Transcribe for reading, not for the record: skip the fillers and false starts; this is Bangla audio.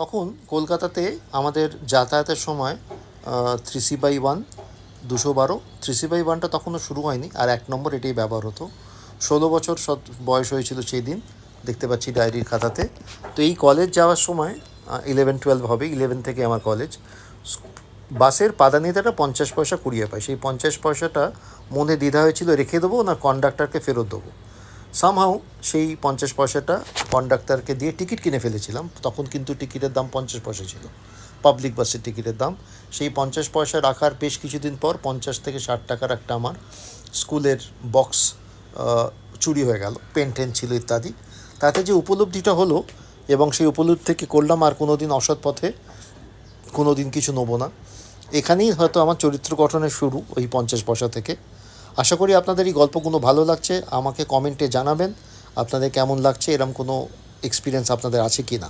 তখন কলকাতাতে আমাদের যাতায়াতের সময় 3C/1 212 3C/1টা তখনও শুরু হয়নি, আর 1 নম্বর এটাই ব্যবহার হতো। 16 বছর বয়স হয়েছিল সেই দিন, দেখতে পাচ্ছি ডায়েরির খাতাতে। তো এই কলেজ যাওয়ার সময় 11-12 হবে, 11 থেকে আমার কলেজ। বাসের পাদানিদাটা 50 পয়সা কুড়িয়ে পায়। সেই 50 পয়সাটা মনে দ্বিধা হয়েছিল রেখে দেবো না কন্ডাক্টরকে ফেরত দেবো। সামহাউ সেই 50 পয়সাটা কন্ডাক্টরকে দিয়ে টিকিট কিনে ফেলেছিলাম। তখন কিন্তু টিকিটের দাম 50 পয়সা ছিল, পাবলিক বাসের টিকিটের দাম। সেই 50 পয়সা রাখার বেশ কিছুদিন পর 50 থেকে 60 টাকার একটা আমার স্কুলের বক্স চুরি হয়ে গেল, পেন টেন ছিল ইত্যাদি। তাতে যে উপলব্ধিটা হলো, এবং সেই উপলব্ধি থেকে করলাম আর কোনো দিন অসৎ পথে কোনো দিন কিছু নেবো না। এখানেই হয়তো আমার চরিত্র গঠনের শুরু, ওই 50 পয়সা থেকে। আশা করি আপনাদের এই গল্পগুলো ভালো লাগছে। আমাকে কমেন্টে জানাবেন আপনাদের কেমন লাগছে, এরম কোনো এক্সপিরিয়েন্স আপনাদের আছে কি না।